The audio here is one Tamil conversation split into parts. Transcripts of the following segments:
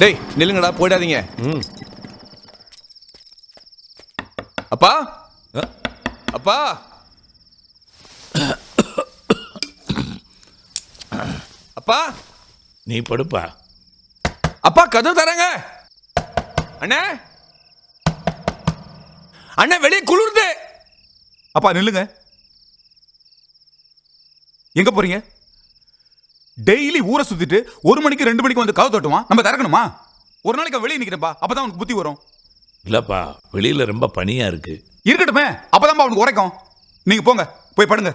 டேய் நில்லுங்கடா, போயிடாதீங்க. அப்பா அப்பா அப்பா, நீ படுப்பா. அப்பா கதவு தரங்க. அண்ணே அண்ணே, வெளியே குளிருது. அப்பா நில்லுங்க. எங்க போறீங்க? டெய்லி ஊரை சுத்திட்டு 1 மணிக்கு 2 மணிக்கு வந்து கதவு தட்டுவான், நம்ம திறக்கணுமா? ஒரு நாளைக்கு வெளியே நிக்கிறப்பா, அப்பதான் அவனுக்கு புத்தி வரும். இல்லப்பா, வெளியில ரொம்ப பனியா இருக்கு. இருக்கட்டுமே, அப்பதான் அவனுக்கு உரைக்கும். நீங்க போங்க, போய் படுங்க.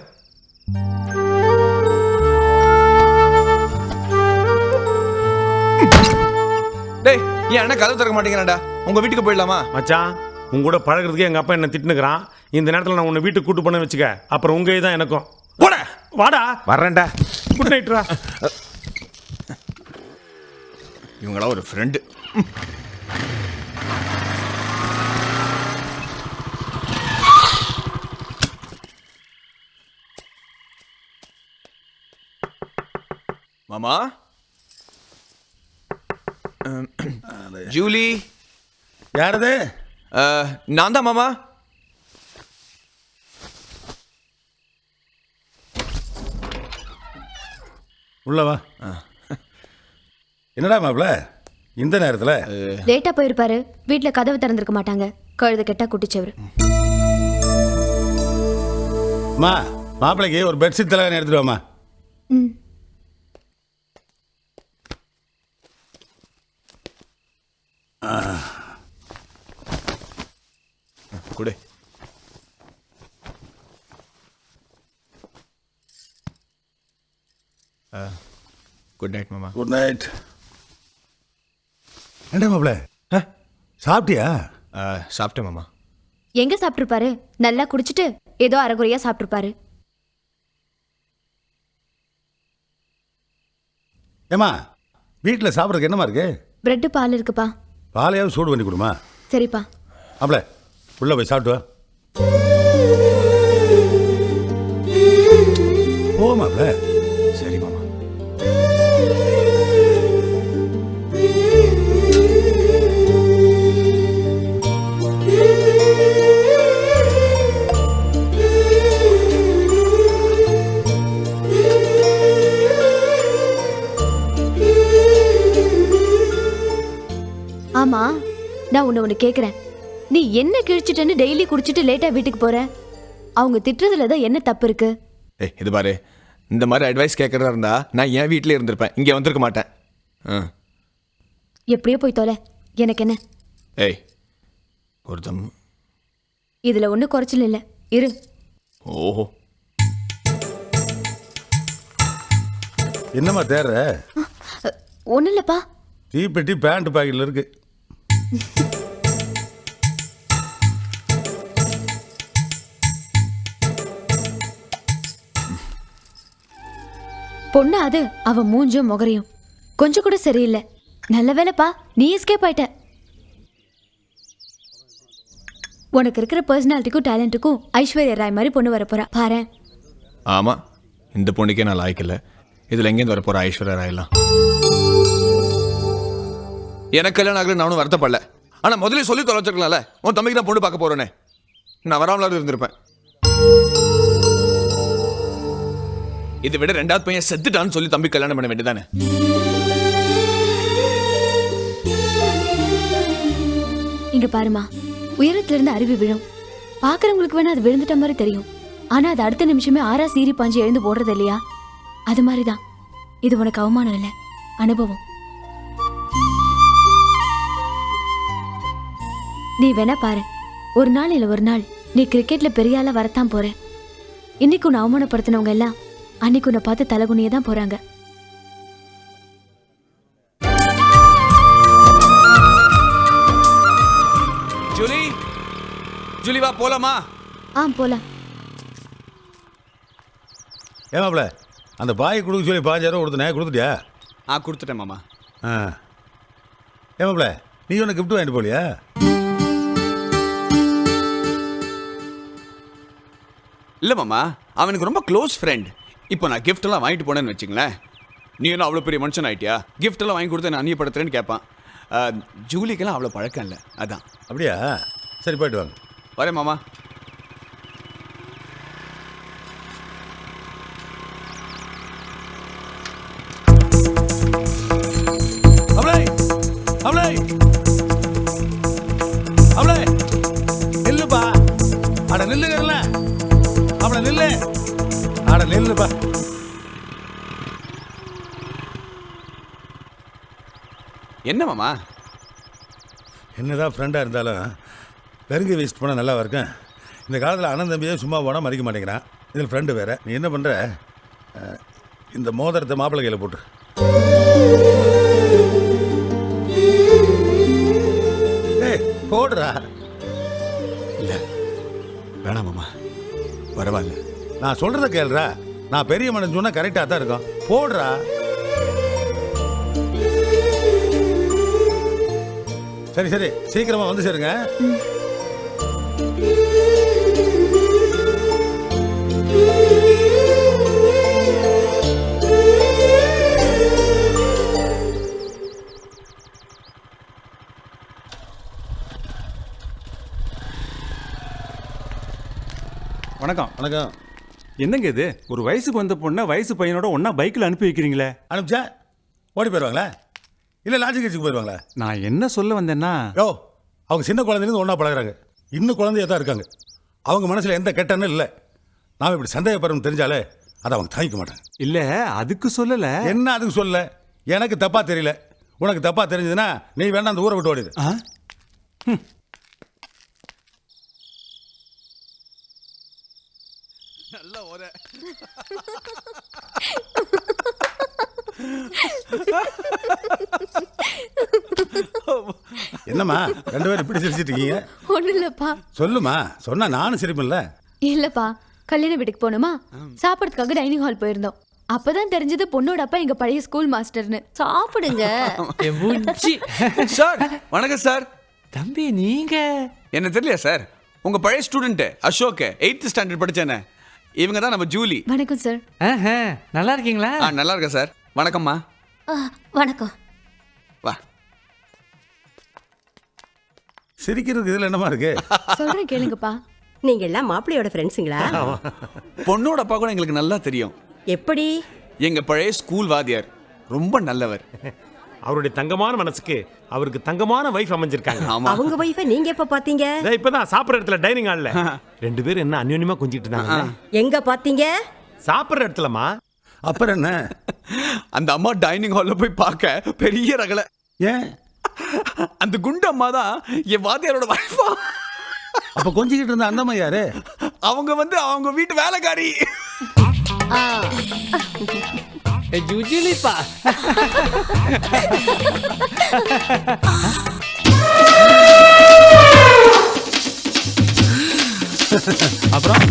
டேய், ஏன் அண்ணா கதவு திறக்க மாட்டேங்கிறான்டா? உங்க வீட்டுக்கு போயிடலாமா? மச்சான், உங்க கூட பழகிறதுக்கு எங்க அப்பா என்ன திட்டுனுக்குறான். இந்த நேரத்தில் நான் உன்னை வீட்டுக்கு கூட்டு போன வச்சுக்க, அப்புறம் உங்க தான் எனக்கும். போட வாடா. வர்றேன்டா. குட் நைட்ரா. இவங்களா ஒரு ஃப்ரெண்டு. மாமா, ஜூலி. யாரது? நான் தான் மாமா. உள்ளவா. என்னடா மாப்ள இந்த நேரத்துல? லேட்டா போயிருப்பாரு, வீட்டுல கதவு திறந்திருக்க மாட்டாங்க. கழுத கெட்டா குட்டிச்சவரு. மாப்பிளைக்கு ஒரு பெட்ஷீட் தலைவன் எடுத்துட்டு வாமா. குடு. குட் நைட் மாமா. Good night. என்ன மாப்ள, சாப்பிட்டியா? சாப்பிட்டேன் மாமா. எங்க சாப்பிட்டுருப்பாரு? நல்லா குடிச்சிட்டு ஏதோ அரைகுறையா சாப்பிட்டுருப்பாரு. ஏமா, வீட்டில் சாப்பிட்றதுக்கு என்னமா இருக்கு? பிரெட்டு பால் இருக்குப்பா. பாலையாவது சூடு பண்ணி கொடுமா. சரிப்பா. மாப்ள, உள்ள போய் சாப்பிட்டு வா. ஓ மாப்ள. சரி மாமா. ஆமா, நான் ஒண்ணு கேக்குறேன். நீ என்ன கிழிச்சிட்டேன்னு டெய்லி குடிச்சிட்டு லேட்டா வீட்டுக்கு போற? அவங்க திட்டுறதுலதான் என்ன தப்பு இருக்கு? ஏய், இது பாரு, இந்த மாதிரி அட்வைஸ் கேட்கறதா இருந்தா நான் என் வீட்டிலே இருந்திருப்பேன், இங்கே வந்திருக்க மாட்டேன். எப்படியோ போய் தொலை, எனக்கு என்ன? ஏய், ஒருத்தம் இதுல ஒன்றும் குறைச்சல் இல்லை, இரு. ஓஹோ, என்னம்மா தேர்ற? ஒன்றும் இல்லைப்பா. தீப்பெட்டி பேண்ட் பாக்கெட்டில் இருக்கு. பொண்ணு அது, அவ மூஞ்சும் முகரையும் கொஞ்சம் கூட சரியில்லை. நல்ல வேலைப்பா, நீ எஸ்கேப் ஆயிட்ட. உனக்கு இருக்கிற பர்சனாலிட்டிக்கும் டேலண்ட்டுக்கும் ஐஸ்வர்யா ராய் மாதிரி பொண்ணு வரப்போறா பாரு. ஆமா, இந்த பொண்ணுக்கே நான் லாய்க்கல, இதுல எங்கேருந்து வர போற ஐஸ்வர்யா ராயெல்லாம்? எனக்கு கல்யாணம் ஆகல, நானும் வருத்தப்படல. ஆனா முதல்ல சொல்லி தொலைச்சிருக்கலாம்ல, உன் தம்பிக்கு நான் பொண்ணு பார்க்க போறேனே. நான் வராமலாவது இருந்திருப்பேன். இதை விட 2வது பையன் செத்துட்டான்னு சொல்லி தம்பி கல்யாணம் பண்ண வேண்டியதானே? இங்க பாருமா, உயரத்துல இருந்து அருவி விழும். பாக்குறவங்களுக்கு வேணா அது விழுந்துட்ட மாதிரி தெரியும். ஆனா அது அடுத்த நிமிஷமே ஆறா சீறி பாஞ்சு எழுந்து போடுறது இல்லையா? அது மாதிரிதான் இது. உனக்கு அவமானம் இல்லை, அனுபவம். நீ வேணா பாரு, ஒரு நாள் இல்ல ஒரு நாள் நீ கிரிக்கெட்ல பெரிய ஆளா வரத்தான் போற. இன்னைக்கு உன்னை அவமானப்படுத்தினவங்க எல்லாம் அன்னைக்கு உன்னை பார்த்து தலகுனியே தான் போறாங்க. ஜூலி, ஜூலி வா போலாமா? போலாம். ஏமாப்ல, அந்த பாய் கொடுக்க சொல்லி 5000 ரூபா கொடுத்தனே, கொடுத்துட்டியா? கொடுத்துட்டேன் மாமா. ஏமாப்ல, நீ ஒன்று கிஃப்ட் வாங்கிட்டு போலியா? இல்லை மாமா, அவனுக்கு ரொம்ப க்ளோஸ் ஃப்ரெண்ட். இப்போ நான் கிஃப்ட் எல்லாம் வாங்கிட்டு போனேன்னு வச்சுங்களேன், நீ என்ன அவ்வளோ பெரிய மனுஷன் ஆயிட்டியா? gift எல்லாம் வாங்கி கொடுத்து நான் அந்நியப்படுத்துறேன்னு கேட்பான். ஜூலிக்கெல்லாம் அவ்வளோ பழக்கம் இல்லை, அதான். அப்படியா? சரி, போயிட்டு வாங்க. வரேன் மாமா. அவளை அவளை அவளை நில்லுப்பா. அட நில்லுங்கல்ல, அவளை நில்லு. அட நில்லுப்பா. என்ன மாமா? என்னதான் ஃப்ரெண்டாக இருந்தாலும் பெருங்கி வேஸ்ட் பண்ணால் நல்லா இருக்கும். இந்த காலத்தில் அண்ணன் தம்பியே சும்மா போனால் மதிக்க மாட்டேங்கிறான். இதில் ஃப்ரெண்டு வேறு. நீ என்ன பண்ணுற, இந்த மோதிரத்தை மாப்பிள்ளை கையில் போட்டு. ஏய், போடுறா. இல்லை வேணாம் மாமா, பரவாயில்ல. நான் சொல்கிறத கேளுறா. நான் பெரிய மனுஷன் சொன்னால் கரெக்டாக தான் இருக்கும். போடுறா. சரி சரி, சீக்கிரமா வந்து சேருங்க. வணக்கம். வணக்கம். என்னங்க இது, ஒரு வயசுக்கு வந்த பொண்ணை வயசு பையனோட ஒண்ணா பைக்கில் அனுப்பி வைக்கிறீங்களே? அனுப்பிச்சா ஓடி போயிடுவாங்களா, இல்லை லாட்ஜி கட்சிக்கு போயிடுவாங்களா? நான் என்ன சொல்ல வந்தேன்னா, யோ, அவங்க சின்ன குழந்தைலேருந்து ஒன்றா பழகுறாங்க. இன்னும் குழந்தையா தான் இருக்காங்க. அவங்க மனசில் எந்த கெட்டனும் இல்லை. நாம் இப்படி சந்தேகப்படுறோம்னு தெரிஞ்சாலே அதை அவங்க தாங்கிக்க மாட்டாங்க. இல்ல அதுக்கு சொல்லல. என்ன அதுக்கு சொல்ல, எனக்கு தப்பா தெரியல. உனக்கு தப்பா தெரிஞ்சதுன்னா நீ வேணா அந்த ஊரை விட்டு ஓடிடு. நல்ல ஓர. என்னம்மா ரெண்டு பேரும் இப்படி சிரிச்சிட்டு இருக்கீங்க? ஒன்றும் இல்லைப்பா. சொல்லுமா, சொன்னா நானும் சிரிப்பேன்ல. இல்லைப்பா, கல்யாண வீட்டுக்கு போனோமா, சாப்பிட்றதுக்காக டைனிங் ஹால் போயிருந்தோம். அப்பதான் தெரிஞ்சது பொண்ணோட அப்பா எங்க பழைய ஸ்கூல் மாஸ்டர்னு. சாப்பிடுங்க. சார் வணக்கம் சார். தம்பி நீங்க என்ன தெரியலையா சார்? உங்க பழைய ஸ்டூடெண்ட் அசோக் 8th ஸ்டாண்டர்ட் படிச்சானே, இவங்க தான் நம்ம ஜூலி. வணக்கம் சார். நல்லா இருக்கீங்களா? நல்லா இருக்கேன் சார். வணக்கம்மா. வணக்கம். வா. சிரிக்கிறதுக்கு இதில் என்னமா இருக்கு? சொல்றேன் கேளுங்கப்பா. நீங்க எல்லாம் மாப்பிள்ளையோட ஃப்ரெண்ட்ஸுங்களா? பொண்ணோட அப்பா கூட எங்களுக்கு நல்லா தெரியும். எப்படி? எங்க பழைய ஸ்கூல் வாத்தியார், ரொம்ப நல்லவர். அவருடைய தங்கமான மனசுக்கு அவருக்கு தங்கமான வைஃப் அமைஞ்சிருக்காங்க. ஆமா. அவங்க வைஃபை நீங்க எப்ப பாத்தீங்க? இப்பதான் சாப்பிடுற இடத்துல டைனிங் ஹால்ல ரெண்டு பேரும் என்ன அந்யோன்யமா கொஞ்சிட்டு இருந்தாங்க. எங்க பாத்தீங்க? சாப்பிடுற இடத்துலமா. அப்புறம் என்ன, அந்த அம்மா டைனிங் ஹால்ல போய் பார்க்க பெரிய ரகலை. ஏன் அந்த குண்டு அம்மா தான் என் வாத்தியாரோட வைஃபா. அப்ப கொஞ்சிக்கிட்டு இருந்த அந்த அம்மா யாரு? அவங்க வந்து அவங்க வீட்டு வேலைக்காரி. ஜுஜிலிப்பா. அப்புறம்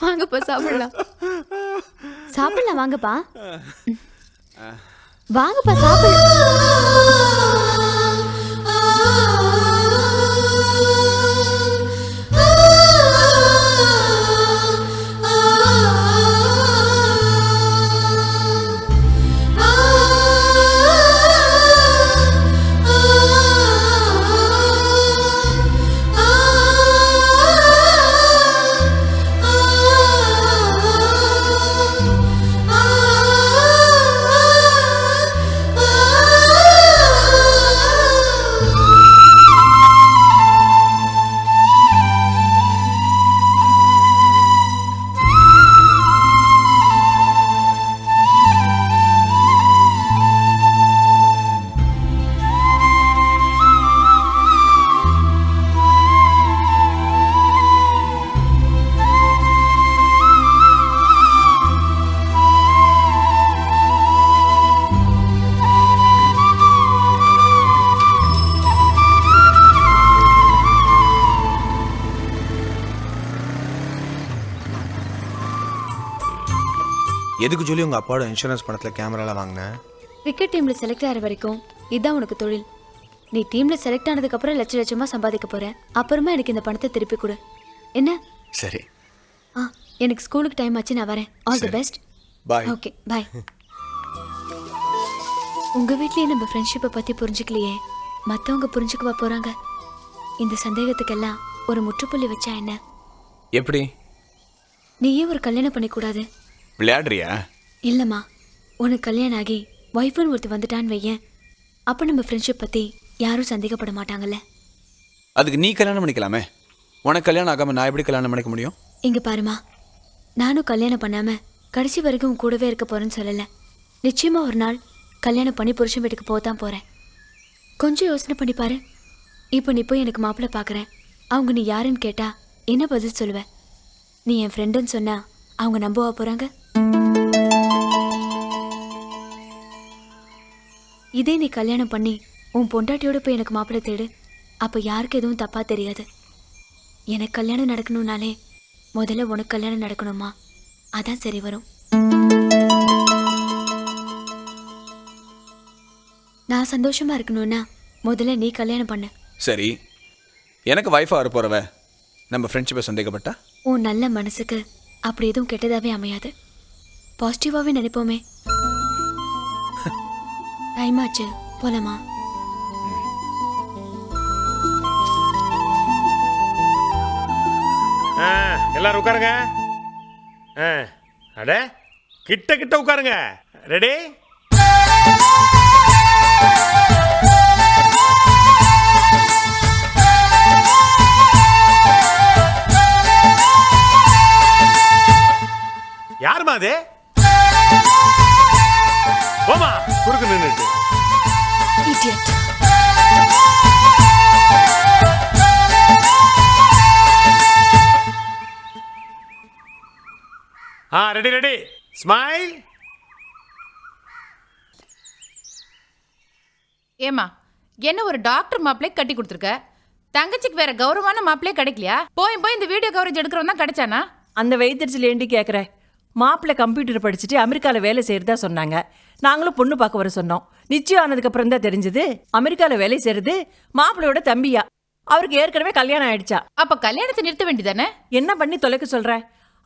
வாங்கப்பா சாப்பிடலாம். சாப்பிடலாம் வாங்கப்பா. வாங்கப்பா எதுக்கு சொல்லி உங்கள் அப்பாவோட இன்சூரன்ஸ் பணத்தில் கேமராலாம் வாங்கினேன்? கிரிக்கெட் டீம்ல செலக்ட் ஆகிற வரைக்கும் இதுதான் உனக்கு தொழில். நீ டீம்ல செலக்ட் ஆனதுக்கு அப்புறம் லட்ச லட்சமா சம்பாதிக்க போற. அப்புறமா எனக்கு இந்த பணத்தை திருப்பி கொடு. என்ன? சரி. எனக்கு ஸ்கூலுக்கு டைம் ஆச்சு, நான் வரேன். All the best. Bye. Okay bye. உங்க வீட்லயே நம்ம ஃப்ரெண்ட்ஷிப்பை பத்தி புரிஞ்சுக்கலையே, மத்தவங்க புரிஞ்சுக்கவா போறாங்க? இந்த சந்தேகத்துக்கெல்லாம் ஒரு முற்றுப்புள்ளி வச்சா என்ன? எப்படி? நீயே ஒரு கல்யாணம் பண்ணிக்கூடாது. விளையாடுறியா? இல்லம்மா, உனக்கு கல்யாணம் ஆகி ஒய்ஃப்னு ஒருத்தர் வந்துட்டான்னு வையேன், அப்போ நம்ம ஃப்ரெண்ட்ஷிப் பற்றி யாரும் சந்தேகப்பட மாட்டாங்கல்ல. அதுக்கு நீ கல்யாணம் பண்ணிக்கலாமே. உனக்கு கல்யாணம் ஆகாமல் நான் எப்படி கல்யாணம் பண்ணிக்க முடியும்? இங்கே பாருமா, நானும் கல்யாணம் பண்ணாமல் கடைசி வரைக்கும் உன் கூடவே இருக்க போகிறேன்னு சொல்லலை. நிச்சயமாக ஒரு நாள் கல்யாணம் பண்ணி புருஷன் வீட்டுக்கு போக தான் போகிறேன். கொஞ்சம் யோசனை பண்ணி பாரு. இப்போ நீ போய் எனக்கு மாப்பிள்ளை பார்க்குறேன், அவங்க நீ யாருன்னு கேட்டால் என்ன பதில் சொல்லுவேன்? நீ என் ஃப்ரெண்டுன்னு சொன்னால் அவங்க நம்பவா போகிறாங்க? இதே நீ கல்யாணம் பண்ணி உன் பொண்டாட்டியோட போய் எனக்கு மாப்பிள்ளை தேடு, அப்போ யாருக்கு எதுவும் தப்பாக தெரியாது. எனக்கு கல்யாணம் நடக்கணும்னாலே முதல்ல உனக்கு கல்யாணம் நடக்கணுமா? அதான் சரி வரும். நான் சந்தோஷமா இருக்கணும்னா முதல்ல நீ கல்யாணம் பண்ணு. சரி, எனக்கு வைஃபாக வர போகிறவ நம்ம ஃப்ரெண்ட்ஷிப்பை சந்தேகப்பட்டா? உன் நல்ல மனசுக்கு அப்படி எதுவும் கெட்டதாகவே அமையாது. பாசிட்டிவாகவே நினைப்போமே. டைம் ஆச்சு, போலாமா? எல்லாரும் உட்காருங்க. அட கிட்ட கிட்ட உட்காருங்க. ரெடி? யாருமா அது? போமா குறுக்கு நின்னுட்டு. Idiot. Ready ready, smile. ஏமா, என்ன ஒரு டாக்டர் மாப்பிளே கட்டி கொடுத்துருக்க, தங்கச்சிக்கு வேற கௌரவமான மாப்பிளே கிடைக்கலையா? போய் இந்த வீடியோ கவரேஜ் எடுக்கிறவன் தான் கிடைச்சானா? அந்த வயிற்றுல ஏண்டி கேட்குற? மாப்பிள்ளை கம்ப்யூட்டர் படிச்சுட்டு அமெரிக்காவில் வேலை செய்கிறதா சொன்னாங்க. நாங்களும் பொண்ணு பார்க்க வர சொன்னோம். நிச்சயம் ஆனதுக்கப்புறம் தான் தெரிஞ்சது அமெரிக்காவில் வேலை செய்கிறது மாப்பிள்ளையோட தம்பியா. அவருக்கு ஏற்கனவே கல்யாணம் ஆயிடுச்சா. அப்ப கல்யாணத்தை நிறுத்த வேண்டியதானே? என்ன பண்ணி தொலைக்க சொல்ற?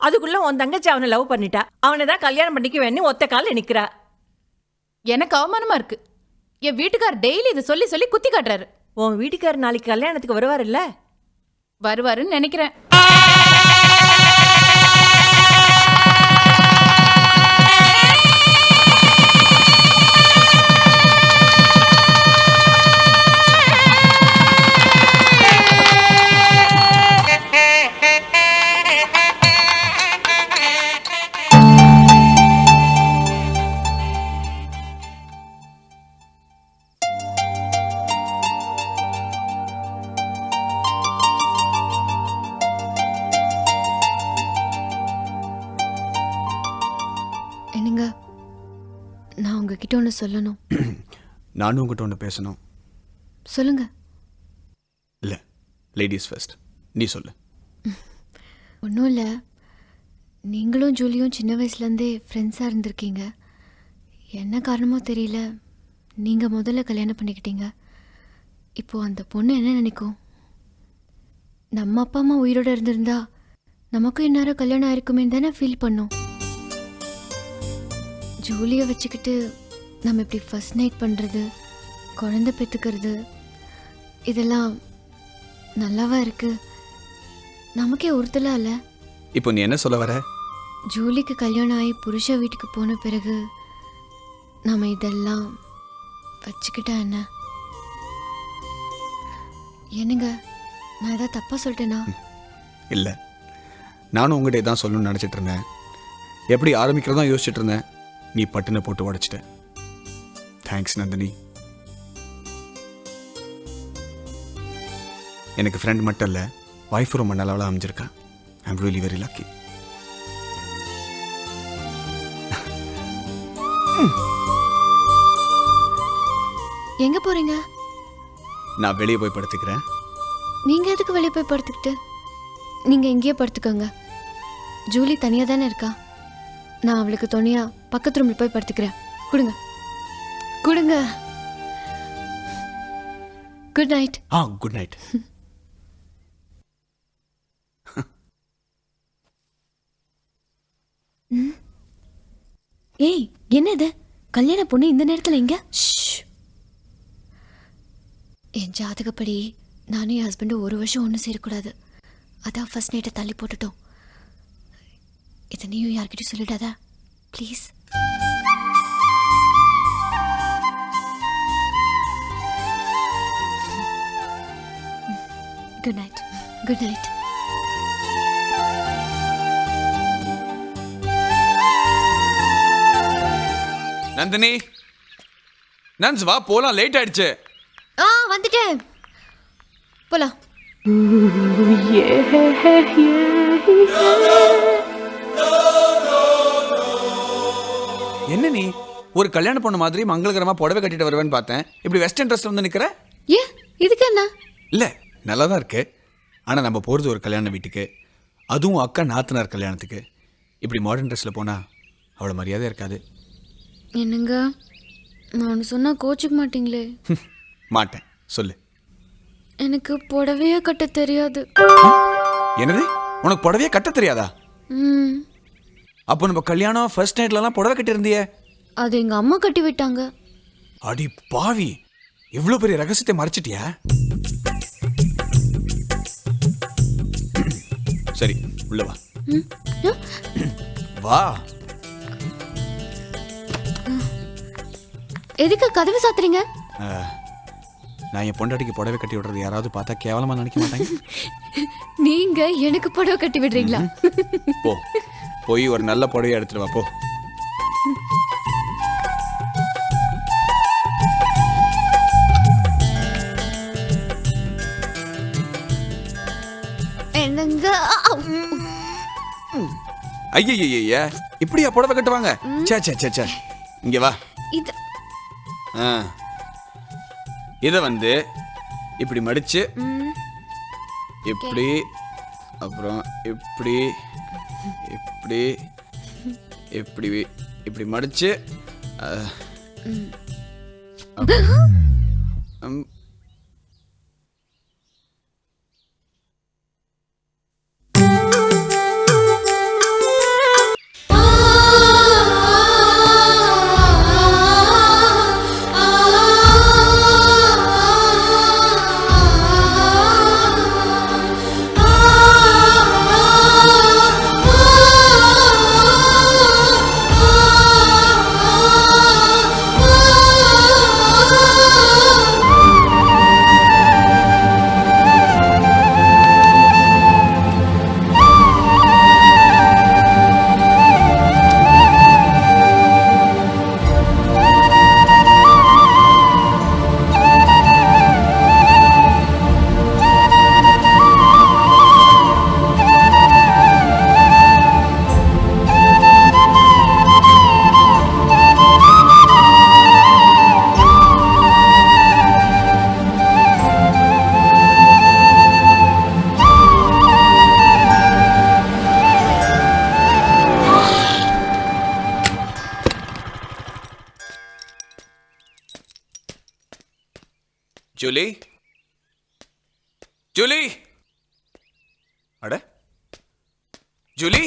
அதுக்குள்ள உன் தங்கச்சி அவனை லவ் பண்ணிட்டா. அவனை தான் கல்யாணம் பண்ணிக்க வேணும் ஒத்த காலில் நிற்கிறா. எனக்கு அவமானமா இருக்கு. என் வீட்டுக்கார் டெய்லி இதை சொல்லி சொல்லி குத்தி காட்டுறாரு. உன் வீட்டுக்காரர் நாளைக்கு கல்யாணத்துக்கு வருவார் இல்ல? வருவாருன்னு நினைக்கிறேன். என்னங்க, நான் உங்ககிட்ட ஒன்று சொல்லணும். நானும் உங்ககிட்ட ஒன்று பேசணும். சொல்லுங்க. இல்லை, லேடிஸ் ஃபர்ஸ்ட். நீ சொல்லு. ஒன்றும் இல்லை, நீங்களும் ஜூலியும் சின்ன வயசுலேருந்தே ஃப்ரெண்ட்ஸாக இருந்திருக்கீங்க. என்ன காரணமோ தெரியல, நீங்கள் முதல்ல கல்யாணம் பண்ணிக்கிட்டீங்க. இப்போது அந்த பொண்ணு என்ன நினைக்கும்? நம்ம அப்பா அம்மா உயிரோடு இருந்திருந்தா நமக்கும் இந்நேரம் கல்யாணம் ஆயிருக்குமே தானே ஃபீல் பண்ணோம். ஜூலியை வச்சுக்கிட்டு நம்ம இப்படி ஃபர்ஸ்ட் நைட் பண்ணுறது, குழந்தை பெற்றுக்கிறது, இதெல்லாம் நல்லாவா இருக்கு? நமக்கே ஒருத்தலாம் இல்லை. இப்போ நீ என்ன சொல்ல வர? ஜூலிக்கு கல்யாணம் ஆகி புருஷ வீட்டுக்கு போன பிறகு நம்ம இதெல்லாம் வச்சுக்கிட்டா என்ன? என்னங்க, நான் ஏதாவது தப்பாக சொல்லிட்டேனா? இல்லை, நானும் உங்கள்கிட்ட தான் சொல்லணும்னு நினச்சிட்டு இருந்தேன். எப்படி ஆரம்பிக்கிறதா யோசிச்சுட்டு இருந்தேன். நீ பட்டுனை போட்டு உடைச்சிட்ட. தேங்க்ஸ் நந்தினி. எனக்கு ஃப்ரெண்ட் மட்டும் இல்லை, வைஃப் ரொம்ப நல்லவளாக அமைஞ்சிருக்கா. I am really very lucky. எங்கே போகிறீங்க? நான் வெளியே போய் படுத்துக்கிறேன். நீங்கள் எதுக்கு வெளியே போய் படுத்துக்கிட்டு? நீங்கள் எங்கேயே படுத்துக்கோங்க. ஜூலி தனியாக தானே இருக்கா. நான் அவளுக்கு துணையா பக்கத்து ரூம்ல போய் படுத்துக்கிறேன். கொடுங்க கொடுங்க. Good night. Good night. ஏய், என்னது கல்யாண பொண்ணு இந்த நேரத்துல எங்க? என் ஜாதகப்படி நானும் என் ஹஸ்பண்டும் 1 வருஷம் ஒன்றும் சேரக்கூடாது. அதான் ஃபர்ஸ்ட் நைட்டை தள்ளி போட்டுட்டோம். இதை நீயும் யார்கிட்டயும் சொல்லிடாதா please. Good night. Good night. Nandini, நன்ஸ் வா போலாம், லேட் ஆயிடுச்சு. வந்துட்டேன், போலாம். என்ன நீ ஒரு கல்யாணம் பொண்ணு மாதிரி மங்களகரமா புடவை கட்டிட்டு வருவேன்னு பார்த்தேன். இப்படி வெஸ்டர்ன் ட்ரெஸ்ல வந்து நிக்கிற? ஏன், இதுக்கு என்ன? இல்ல, நல்லா தான் இருக்கு. ஆனா நம்ம போறது ஒரு கல்யாண வீட்டுக்கு, அதுவும் அக்கா நாத்தனார் கல்யாணத்துக்கு. இப்படி மாடர்ன் ட்ரெஸ்ல போனா அவ்வளவு மரியாதை இருக்காது. என்னங்க, நான் சொன்னா கோச்சுக்க மாட்டீங்களே? மாட்டேன், சொல்லு. எனக்கு புடவையே கட்ட தெரியாது. என்னது, உனக்கு புடவையே கட்ட தெரியாதா? அப்போ நம்ம கல்யாணம் ஃபர்ஸ்ட் நைட்லலாம் புடவை கட்டி இருந்தியே? அது எங்க அம்மா கட்டி விட்டாங்க. அடி பாவி, இவ்வளவு பெரிய ரகசியத்தை மறைச்சிட்டியா? சரி, உள்ள வா. வா. எதுக்கு கதவு சாத்துறீங்க? நான் என் பொண்டாட்டிக்கு புடவை கட்டி விடுறது யாராவது பார்த்தா கேவலமா நினைக்க மாட்டாங்க? நீங்க எனக்கு புடவை கட்டி விடுறீங்களா? போ, போய் ஒரு நல்ல புடவை எடுத்துட்டு வா, போ. என்னங்க? ஐயா, இப்படியா புடவை கட்டுவாங்க? சே சே சே சே, இங்க வா. இது இதை வந்து இப்படி மடிச்சு, இப்படி, அப்புறம் இப்படி இப்படி இப்படி இப்படி மடிச்சு, ஜூலி, ஜூலி, அட ஜூலி,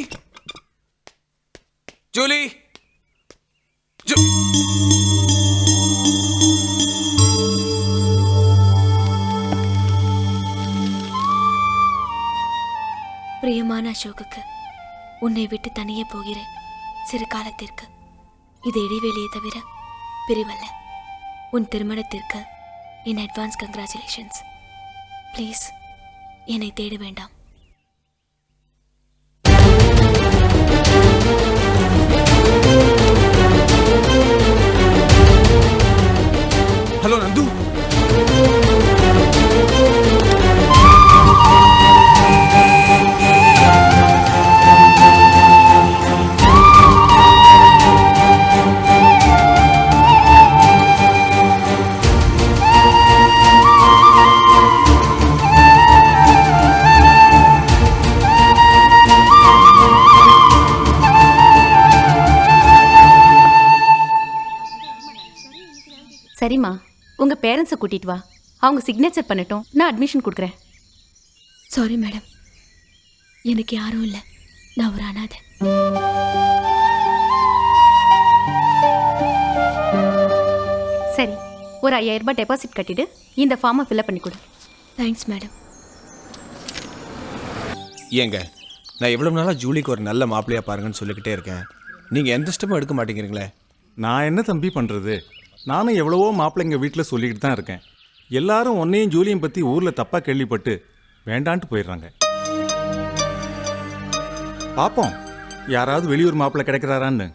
ஜூலி, பிரியமான அசோகுக்கு, உன்னை விட்டு தனியே போகிறேன் சிறு காலத்திற்கு. இது இடைவேளையை தவிர பிரிவல்ல. உன் திருமணத்திற்கு in advance congratulations. Please, என்னை தேட வேண்டாம். ஹலோ நந்து. சரிம்மா, உங்க பேரண்ட்ஸை கூட்டிட்டு வா, அவங்க சிக்னேச்சர் பண்ணட்டும், நான் அட்மிஷன் கொடுக்குறேன். சாரி மேடம், எனக்கு யாரும் இல்லை, நான் ஒரு அனாதை. சரி, ஒரு 5000 ரூபாய் டெபாசிட் கட்டிட்டு இந்த ஃபார்மை ஃபில்அப் பண்ணி கொடு. Thanks madam. ஏங்க, நான் எவ்வளோ நாளாக ஜூலிக்கு ஒரு நல்ல மாப்பிள்ளையா பாருங்கன்னு சொல்லிக்கிட்டே இருக்கேன். நீங்கள் எந்த ஸ்டெப்பும் எடுக்க மாட்டேங்கிறீங்களே. நான் என்ன தம்பி பண்ணுறது? நானும் எவ்வளவோ மாப்பிள்ளைங்க வீட்டில் சொல்லிக்கிட்டு தான் இருக்கேன். எல்லாரும் உன்னையும் ஜூலியும் பற்றி ஊரில் தப்பாக கேள்விப்பட்டு வேண்டான்ட்டு போயிடுறாங்க. பார்ப்போம், யாராவது வெளியூர் மாப்பிள்ளை கிடைக்கிறாரான்னு.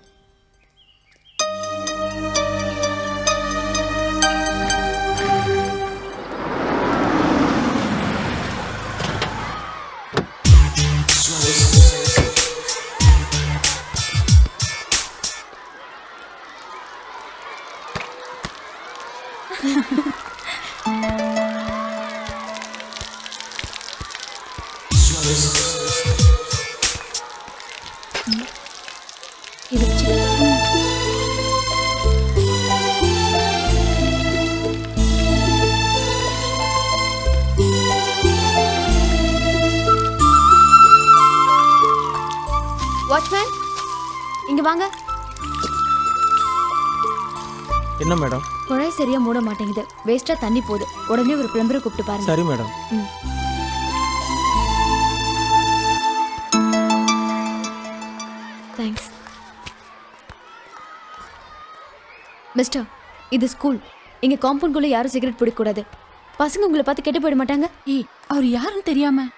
இது வச்சு. வாட்ச்மேன், இங்க வாங்க. என்ன மேடம்? குழாய் சரியா மூட மாட்டேங்குது, வேஸ்டா தண்ணி போகுது. உடனே ஒரு பிளம்பரை கூப்பிட்டு பாருங்க. சரி மேடம். தேங்க்ஸ். மிஸ்டர், இது ஸ்கூல். இங்க காம்பவுண்ட்குள்ள யாரும் சிகரெட் பிடிக்கக்கூடாது. பசங்க உங்களை பார்த்து கெட்டு போயிட மாட்டாங்க. அவர் யாருன்னு தெரியாம.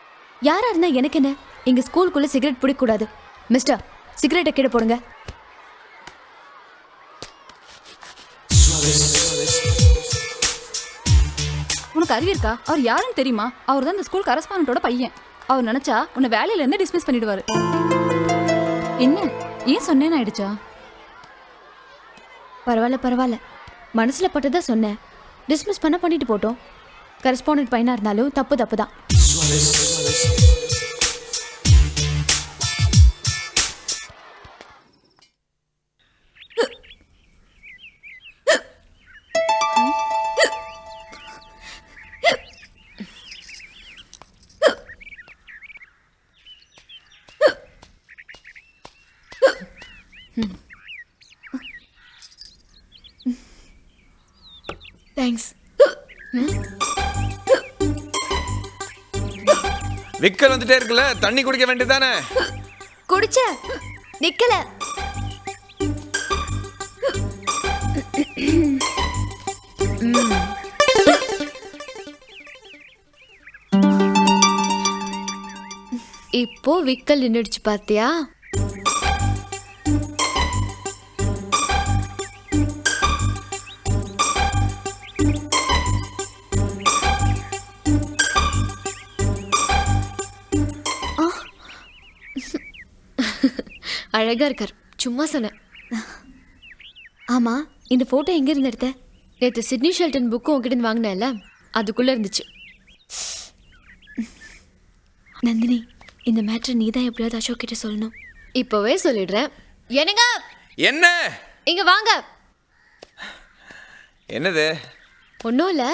யாரா இருந்தா எனக்கு என்ன? இங்க ஸ்கூலுக்குள்ள சிகரெட் பிடிக்கக்கூடாது. மிஸ்டர், சிகரெட்டை கீழே போடுங்க. உனக்கு அறிவு இருக்கா? அவர் யாருன்னு தெரியுமா? அவர் தான் இந்த ஸ்கூல் கரஸ்பாண்டோட பையன். அவர் நினைச்சா உன்னை வேலையில இருந்து டிஸ்மிஸ் பண்ணிடுவாரு. என்ன, ஏன் சொன்னேன்னு ஆயிடுச்சா? பரவாயில்ல பரவாயில்ல, மனசுல பட்டதா சொன்னேன். டிஸ்மிஸ் பண்ணிட்டு போட்டோம். கரஸ்பாண்டன்ட் பையனா இருந்தாலும் தப்பு தப்பு தான். தேங்க்ஸ். விக்கல் வந்துட்டே இருக்குல்ல, தண்ணி குடிக்க வேண்டியதானே? குடிச்ச நிக்கல. இப்போ விக்கல் நின்னுடுச்சு பாத்தியா? அழகா இருக்கார், சும்மா சொன்னேன். ஆமா, இந்த போட்டோ எங்க இருந்து எடுத்த? நேற்று சிட்னி ஷெல்டன் புக்கும் உங்ககிட்ட வாங்கினேன்ல, அதுக்குள்ள இருந்துச்சு. நந்தினி, இந்த மேட்டர் நீ தான் எப்படியாவது அசோக் கிட்ட சொல்லணும். இப்பவே சொல்லிடுறேன். என்னங்க? என்ன? இங்க வாங்க. என்னது? ஒன்றும் இல்லை,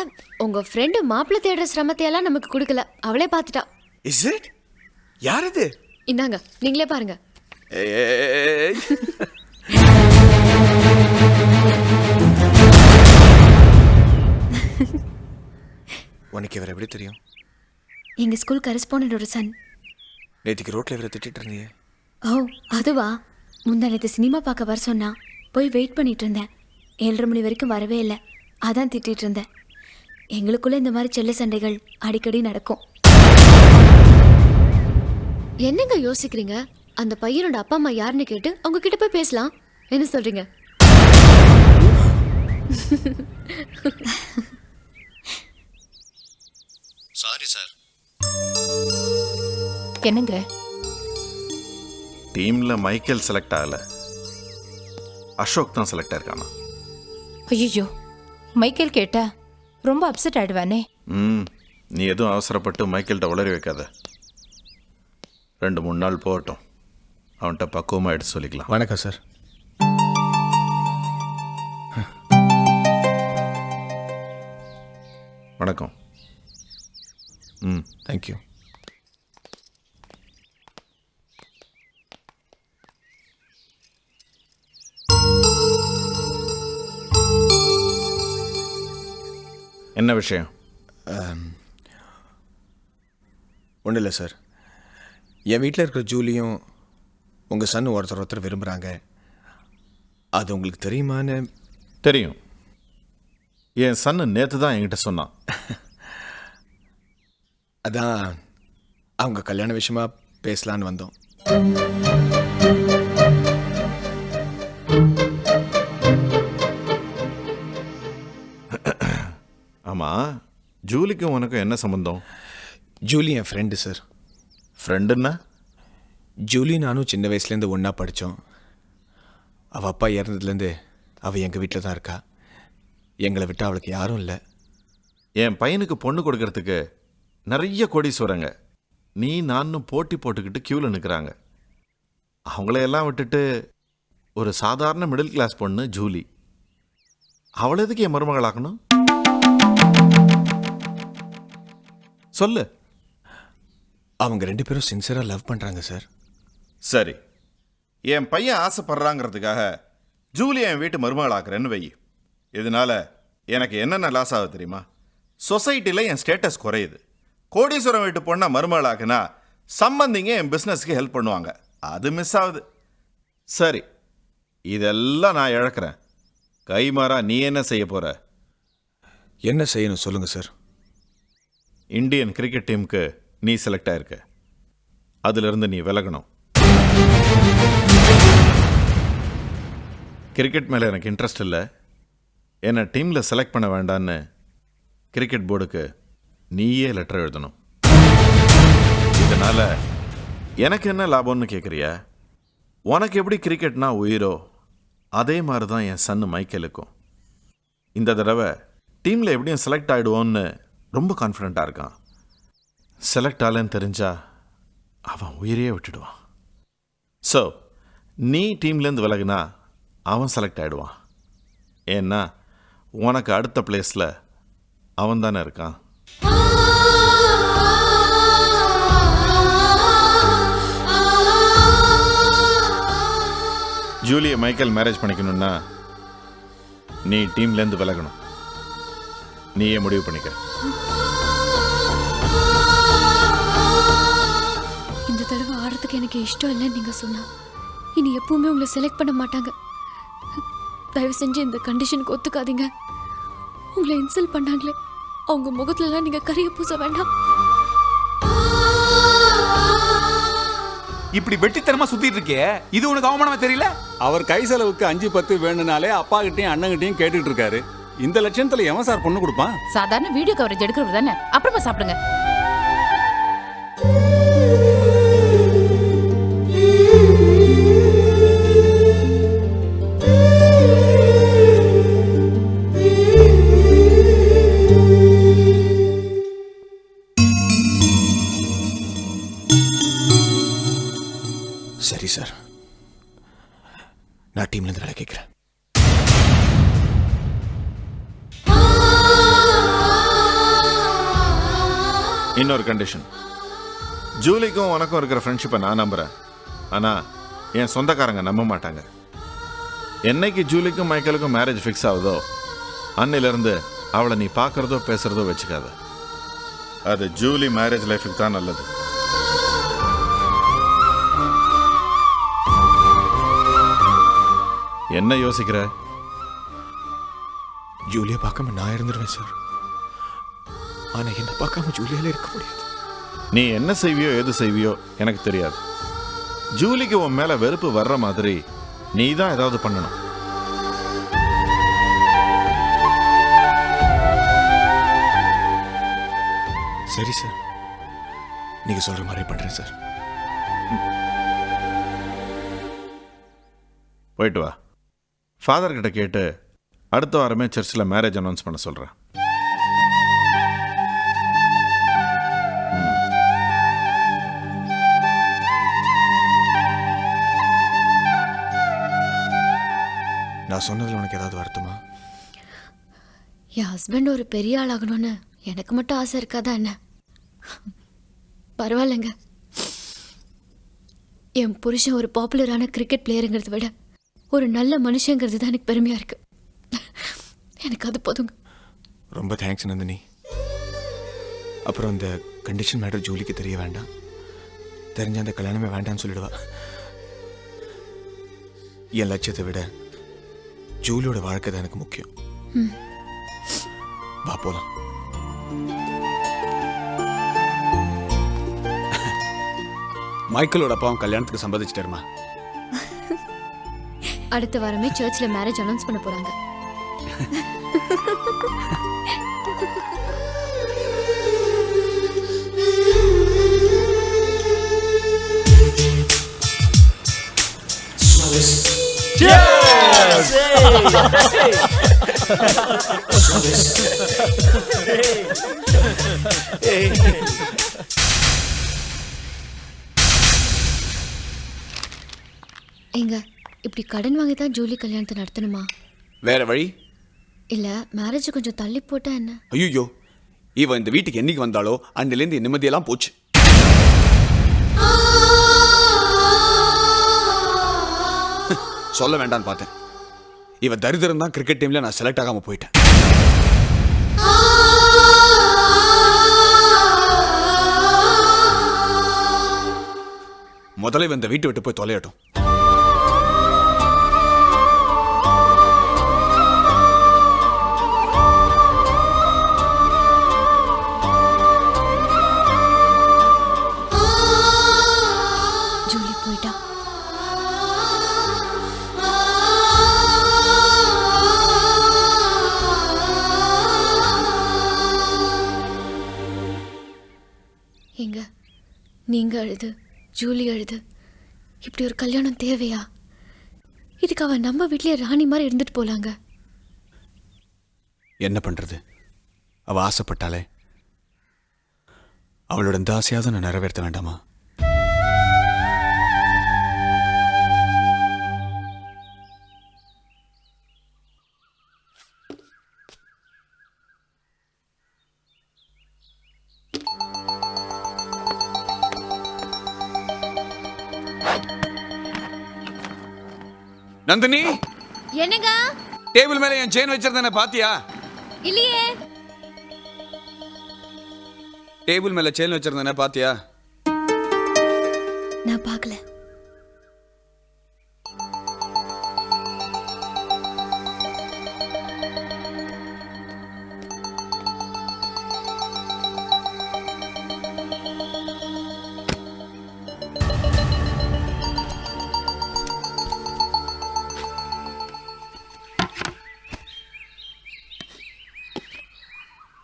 உங்க ஃப்ரெண்டு மாப்பிள்ளை தேடுற சிரமத்தையெல்லாம் நமக்கு கொடுக்கல, அவளே பார்த்துட்டா. Is it? யார் இது? இந்தாங்க, நீங்களே பாருங்க. உனக்கு இவர் எப்படி தெரியும்? எங்க ஸ்கூல் கரஸ்பாண்டோட சன். நேற்றுக்கு ரோட்ல இவரை திட்டிட்டு இருந்தியே. ஓ அதுவா? முந்தானத்து சினிமா பார்க்க வர சொன்னா, போய் வெயிட் பண்ணிட்டு இருந்தேன். 7:30 மணி வரைக்கும் வரவே இல்லை, அதான் திட்டிட்டு இருந்தேன். எங்களுக்குள்ள இந்த மாதிரி செல்ல சண்டைகள் அடிக்கடி நடக்கும். என்னங்க யோசிக்கிறீங்க? அந்த பையனோட அப்பா அம்மா யாருன்னு கேட்டு அவங்க கிட்ட போய் பேசலாம். என்ன சொல்றீங்க? Sorry sir. என்னங்க? டீம்ல மைக்கேல் செலக்ட் ஆகல, அசோக் தான் செலக்ட் ஆயிருக்கானா? ஐயோ, மைக்கேல் கேட்டா ரொம்ப அப்செட் ஆயிடுவானே. நீ எதுவும் அவசரப்பட்டு மைக்கேல்கிட்ட உளறி வைக்காத. 2-3 நாள் போகட்டும், அவன்கிட்ட பக்குவமாக எடுத்து சொல்லிக்கலாம். வணக்கம் சார். ம் தேங்க்யூ. என்ன விஷயம்? ஒன்றும் இல்லை சார். என் வீட்டில் இருக்கிற ஜூலியும் உங்கள் சன் ஒருத்தர் விரும்புகிறாங்க. அது உங்களுக்கு தெரியுமான்னு? தெரியும். என் சன்னு நேற்று தான் என்கிட்ட சொன்னான். அதான் அவங்க கல்யாண விஷயமா பேசலான்னு வந்தோம். ஆமாம், ஜூலிக்கும் உனக்கும் என்ன சம்மந்தம்? ஜூலி என் ஃப்ரெண்டு சார். ஃப்ரெண்டுன்னா? ஜூலி நானும் சின்ன வயசுலேருந்து ஒன்றா படித்தோம். அவள் அப்பா இறந்ததுலேருந்து அவள் எங்கள் வீட்டில் தான் இருக்கா. எங்களை விட்டு அவளுக்கு யாரும் இல்லை. என் பையனுக்கு பொண்ணு கொடுக்கறதுக்கு நிறைய கோடீஸ்வரங்க நீ நானும் போட்டி போட்டுக்கிட்டு க்யூவில் நிற்கிறாங்க. அவங்களையெல்லாம் விட்டுட்டு ஒரு சாதாரண மிடில் கிளாஸ் பொண்ணு ஜூலி, அவளை எதுக்கு என் மருமகளாக்கணும்? சொல்லு. அவங்க 2 பேரும் சின்சியராக லவ் பண்ணுறாங்க சார். சரி, என் பையன் ஆசைப்படுறாங்கிறதுக்காக ஜூலி என் வீட்டு மருமகளாக்குறேன்னு வை. இதனால எனக்கு என்னென்ன லாஸ் ஆகுது தெரியுமா? சொசைட்டியில் என் ஸ்டேட்டஸ் குறையுது. கோடீஸ்வரம் வீட்டு பொண்ணை மருமகளாக்குனா சம்பந்திங்க என் பிஸ்னஸ்க்கு ஹெல்ப் பண்ணுவாங்க, அது மிஸ் ஆகுது. சரி, இதெல்லாம் நான் இழக்கிறேன். கைமாறா நீ என்ன செய்ய போற? என்ன செய்யணும் சொல்லுங்கள் சார். இந்தியன் கிரிக்கெட் டீமுக்கு நீ செலக்ட் ஆயிருக்க, அதிலிருந்து நீ விலகணும். கிரிக்கெட் மேலே எனக்கு இன்ட்ரெஸ்ட் இல்லை, என்னை டீமில் செலக்ட் பண்ண வேண்டான்னு கிரிக்கெட் போர்டுக்கு நீயே லெட்டர் எழுதணும். இதனால் எனக்கு என்ன லாபம்னு கேட்குறியா? உனக்கு எப்படி கிரிக்கெட்னா உயிரோ அதே மாதிரி தான் என் சன்னு மைக்கேலுக்கும். இந்த தடவை டீமில் எப்படியும் செலக்ட் ஆகிடுவோன்னு ரொம்ப கான்ஃபிடெண்ட்டாக இருக்கான். செலக்ட் ஆகலன்னு தெரிஞ்சா அவன் உயிரையே விட்டுடுவான். ஸோ நீ டீம்லேருந்து விலகுனா அவன் செலக்ட் ஆகிடுவான். ஏன்னா உனக்கு அடுத்த பிளேஸில் அவன் தானே இருக்கான். ஜூலியை மைக்கேல் மேரேஜ் பண்ணிக்கணும்னா நீ டீம்லேருந்து விலகணும். நீயே முடிவு பண்ணிக்க. இந்த தடவை ஆடுறதுக்கு எனக்கு இஷ்டம் இல்லைன்னு நீங்கள் சொன்னா இனி எப்பவுமே உங்களை செலக்ட் பண்ண மாட்டாங்க. தயவு செஞ்சு இந்த கண்டிஷனுக்கு ஒத்துக்காதீங்க. உங்களை இன்சல்ட் பண்ணாங்களே, அவங்க முகத்துலலாம் நீங்கள் கரிய பூச வேண்டாம். இப்படி வெட்டித்தனமா சுத்திட்டு இருக்கே, இது உனக்கு அவமானமா தெரியல? அவர் கை செலவுக்கு 5-10 வேணும்னாலே அப்பா கிட்டையும் அண்ணங்கிட்டையும் கேட்டுட்டு இருக்காரு. இந்த லட்சணத்துல எவன் சார் பொண்ணு கொடுப்பான்? சாதாரண வீடியோ கவரேஜ் எடுக்கிறவர் தானே, அப்புறமா சாப்பிடுங்க. சரி சார், நான் டீம்லேருந்து வேலை கேட்குறேன். இன்னொரு கண்டிஷன், ஜூலிக்கும் உனக்கும் இருக்கிற ஃப்ரெண்ட்ஷிப்பை நான் நம்புகிறேன், ஆனால் என் சொந்தக்காரங்க நம்ப மாட்டாங்க. என்னைக்கு ஜூலிக்கும் மைக்கேலுக்கும் மேரேஜ் ஃபிக்ஸ் ஆகுதோ அன்னிலிருந்து அவளை நீ பார்க்குறதோ பேசுகிறதோ வச்சுக்காத. அது ஜூலி மேரேஜ் லைஃபுக்கு தான் நல்லது. என்ன யோசிக்கிற? ஜூலியை பார்க்காம நான் இருந்துருவேன் சார். ஆனால் என்னை பார்க்காம ஜூலியால இருக்க முடியாது. நீ என்ன செய்வியோ எது செய்வியோ எனக்கு தெரியாது. ஜூலிக்கு உன் மேல வெறுப்பு வர்ற மாதிரி நீ தான் ஏதாவது பண்ணணும். சரி சார், நீங்க சொல்ற மாதிரி பண்றேன் சார். போயிட்டு வா. ஃபாதர் கிட்ட கேட்டு அடுத்த வாரமே சர்ச்சில் மேரேஜ் அனௌன்ஸ் பண்ண சொல்கிறேன். நான் சொன்னதில் உனக்கு ஏதாவது வருத்தமா? என் ஹஸ்பண்ட் ஒரு பெரிய ஆளாகணும்னு எனக்கு மட்டும் ஆசை இருக்காதா என்ன? பரவாயில்லைங்க. என் புருஷன் ஒரு பாப்புலரான கிரிக்கெட் பிளேயருங்கிறத விட ஒரு நல்ல மனுஷங்கிறது தான் எனக்கு பெருமையா இருக்கு. எனக்கு அது போதுங்க. ரொம்ப தேங்க்ஸ் நந்தினி. அப்புறம் இந்த கண்டிஷன் மேட்டர் ஜூலிக்கு தெரிய வேண்டாம். தெரிஞ்ச அந்த கல்யாணமே வேண்டாம்னு சொல்லிடுவா. என் லட்சியத்தை விட ஜூலியோட வாழ்க்கை தான் எனக்கு முக்கியம். வா போலாம். மைக்கேலோட அப்பாவும் கல்யாணத்துக்கு சம்மதிச்சிட்டாருமா. அடுத்த வாரமே சர்ச்சில் மேரேஜ் அனௌன்ஸ் பண்ண போறாங்க. எங்க இப்படி கடன் வாங்கி தான் ஜூலி கல்யாணத்தை நடத்தணுமா? வேற வழி இல்ல மேரேஜ் கொஞ்சம் தள்ளி போட்டா என்ன? ஐயோ, இவன் இந்த வீட்டுக்கு என்னைக்கு வந்தாலோ அன்னிலேருந்து என் நிம்மதியெல்லாம் போச்சு. சொல்ல வேண்டான்னு பார்த்தேன். இவ தரித்திரம் தான் கிரிக்கெட் டீம்ல நான் செலக்ட் ஆகாம போயிட்டேன். முதல்ல இவன் இந்த வீட்டை விட்டு போய் தொலையட்டும். ஜூலி போயிட்டா. எங்க நீங்க அழுது ஜூலி அழுது இப்படி ஒரு கல்யாணம் தேவையா? இதுக்கு அவன் நம்ம வீட்லயே ராணி மாதிரி இருந்துட்டு போலாங்க. என்ன பண்றது? அவ ஆசைப்பட்டாலே அவளோட இந்த ஆசையாவது நான் நிறைவேற்ற வேண்டாமா? நந்தினி, என்னங்க? டேபிள் மேல என் செயின் வச்சிருந்தேன பாத்தியா? இல்லையே. டேபிள் மேல செயின் வச்சிருந்தேன பாத்தியா? நான் பார்க்கல.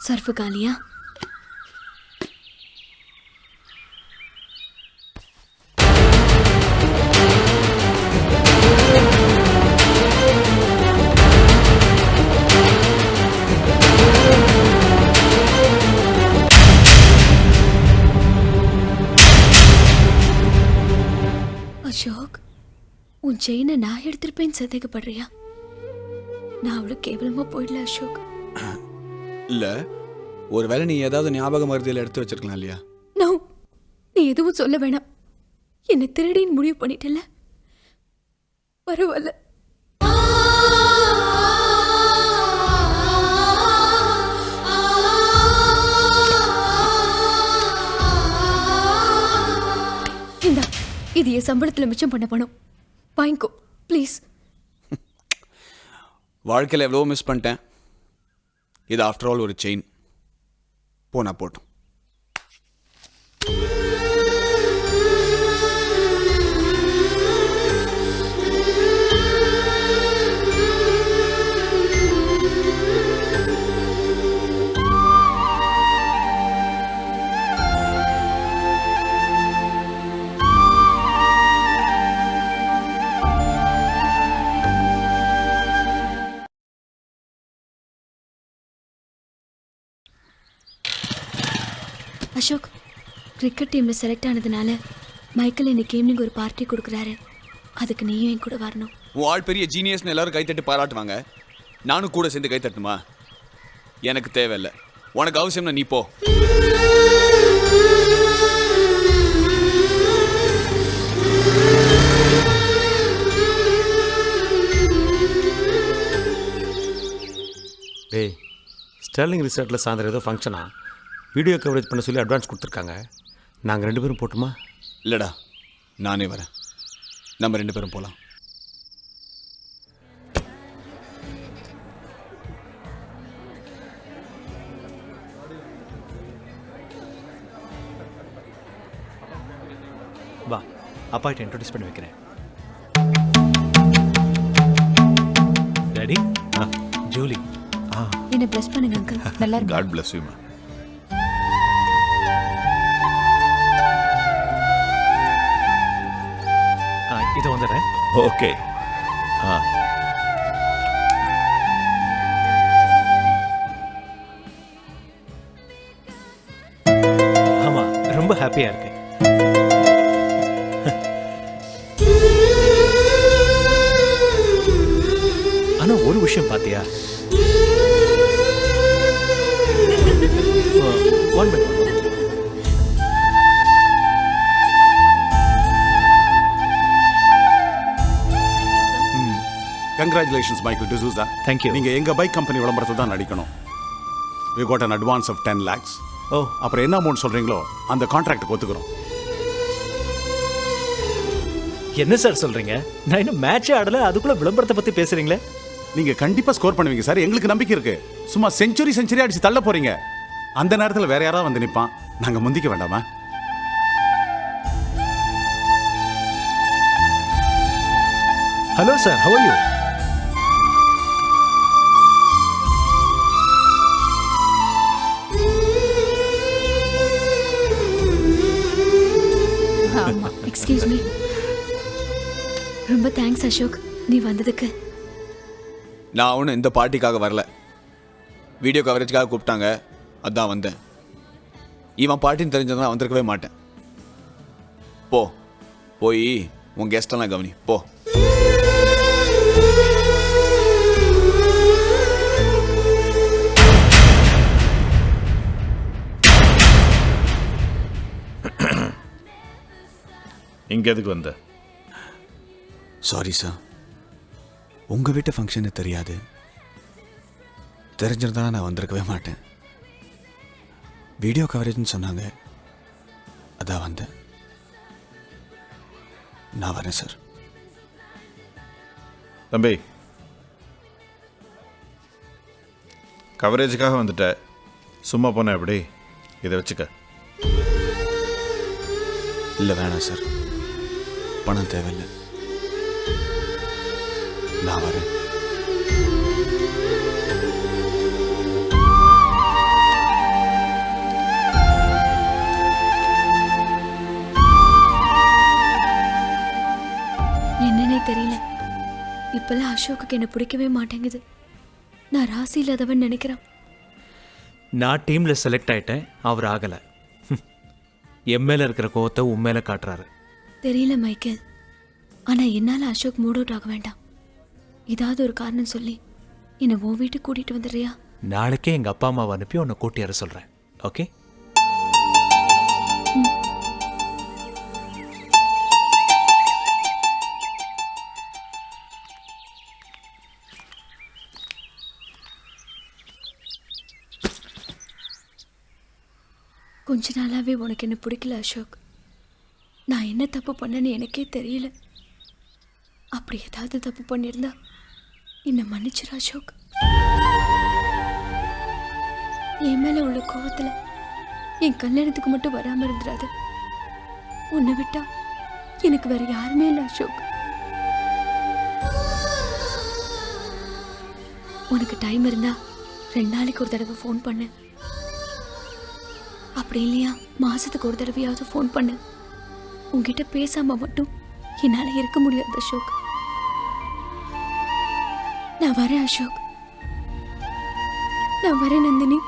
சர்ஃபு காலியா? அசோக், உன் செயினை நான் எடுத்திருப்பேன்னு சந்தேகப்படுறியா? நான் அவ்வளவு கேவலமா போயிடல அசோக். இல்ல, ஒருவேளை நீ ஏதாவது ஞாபக மருதியில் எடுத்து வச்சிருக்கலாம் இல்லையா? நோ, நீ எதுவும் சொல்ல வேணாம். என்னை திருடின்னு முடிவு பண்ணிட்டல. பரவாயில்ல. இந்தா, இது என் சம்பளத்துல மிச்சம் பண்ண பணம். வாங்கிக்கோ ப்ளீஸ். வாழ்க்கையில் எவ்வளோ மிஸ் பண்ணிட்டேன். இது ஆஃப்டர் ஆல் ஒரு செயின். போனா போட்டும். அசோக், கிரிக்கெட் டீமில் செலக்ட் ஆனதுனால மைக்கேல் இன்னைக்கு ஈவினிங் ஒரு பார்ட்டி கொடுக்குறாரு. அதுக்கு நீயும் என் கூட வரணும். உன் ஆள் பெரிய ஜீனியஸ்னு எல்லாரும் கைத்தட்டி பாராட்டுவாங்க. நானும் கூட சேர்ந்து கைத்தட்டுமா? எனக்கு தேவையில்லை. உனக்கு அவசியம்னா நீ போ. டேய், ஸ்டெர்லிங் ரிசார்ட்டில் சாயந்தரம் ஏதோ ஃபங்க்ஷனா, வீடியோ கவரேஜ் பண்ண சொல்லி அட்வான்ஸ் கொடுத்துருக்காங்க. நாங்கள் 2 பேரும் போட்டுமா? இல்லைடா, நானே வரேன். நம்ம 2 பேரும் போகலாம். வா, அப்பாட்ட இன்ட்ரோடியூஸ் பண்ணி வைக்கிறேன். Daddy, Julie. என்ன ப்ளஸ் பண்ணுங்க அங்கிள். நல்லா இருக்கு. God bless you. இது வந்துடுறேன். ஓகே. ஆமா, ரொம்ப ஹாப்பியா இருக்கு. ஆனா ஒரு விஷயம் பாத்தியா? One by one. Congratulations Michael D'Souza. Thank you. நீங்கள் எங்கள் பைக் கம்பெனி விளம்பரத்தில் தான் நடிக்கணும். We got an advance of 10 lakhs. Oh, அப்புறம் என்ன அமௌண்ட் சொல்கிறீங்களோ அந்த கான்ட்ராக்ட் ஒத்துக்கிறோம். என்ன சார் சொல்றீங்க? நான் இன்னும் மேட்சே ஆடல, அதுக்குள்ள விளம்பரத்தை பத்தி பேசுறீங்களே? நீங்கள் கண்டிப்பாக ஸ்கோர் பண்ணுவீங்க சார், எங்களுக்கு நம்பிக்கை இருக்கு. சும்மா செஞ்சுரி அடிச்சு தள்ள போறீங்க. அந்த நேரத்தில் வேற யாராவது வந்து நிற்பான், நாங்கள் முந்திக்க வேண்டாமா? Hello sir, how are you? Excuse me. ரொம்ப தேங்க்ஸ் அசோக், நீ வந்ததுக்கு. நான் ஒன்றும் இந்த பார்ட்டிக்காக வரல, வீடியோ கவரேஜ்க்காக கூப்பிட்டாங்க, அதான் வந்தேன். இவன் பார்ட்டின்னு தெரிஞ்சதான் வந்திருக்கவே மாட்டேன். போய் உன் கெஸ்டெல்லாம் கவனி போ. இங்கே எதுக்கு வந்த? சாரி சார், உங்கள் வீட்டு ஃபங்க்ஷனு தெரியாது. தெரிஞ்சிருந்தா நான் வந்திருக்கவே மாட்டேன். வீடியோ கவரேஜ்னு சொன்னாங்க, அதான் வந்தேன். நான் வரேன் சார். தம்பி, கவரேஜுக்காக வந்துட்ட, சும்மா போன எப்படி? இதை வச்சுக்க. இல்லை வேணாம் சார், பணம் தேவையில்லை. நான் வரேன். என்னன்னே தெரியல, இப்பெல்லாம் அசோக்குக்கு என்ன பிடிக்கவே மாட்டேங்குது. நான் ராசி இல்லாதவன் நினைக்கிறேன். நான் டீம்ல செலக்ட் ஆயிட்டேன், அவர் ஆகல. என் மேல இருக்கிற கோவத்தை உன் மேல காட்டுறாரு. தெரியல மைக்கேல், ஆனா என்னால அசோக் மூட் அவுட் ஆக வேண்டாம். ஏதாவது ஒரு காரணம் சொல்லி என்னை உன் வீட்டுக்கு கூட்டிட்டு வந்துடுறியா? நாளைக்கே எங்க அப்பா அம்மாவை அனுப்பி உன்னை கூட்டி வர சொல்றேன். ஓகே? கொஞ்ச நாளாவே உனக்கு என்ன பிடிக்கல அசோக். நான் என்ன தப்பு பண்ணேன்னு எனக்கே தெரியல. அப்படி ஏதாவது தப்பு பண்ணியிருந்தா என்னை மன்னிச்சிரு அசோக். என் மேல உள்ள கோவத்துல என் கல்யாணத்துக்கு மட்டும் வராம இருந்துடாது. உன்னை விட்டா எனக்கு வேற யாருமே இல்லை அசோக். உனக்கு டைம் இருந்தா 2 நாளைக்கு ஒரு தடவை ஃபோன் பண்ணு. அப்படி இல்லையா மாசத்துக்கு ஒரு தடவையாவது ஃபோன் பண்ணு. உங்ககிட்ட பேசாம மட்டும் என்னால இருக்க முடியாது அசோக். நான் வரேன் அசோக், நான் வரேன் நந்தினி.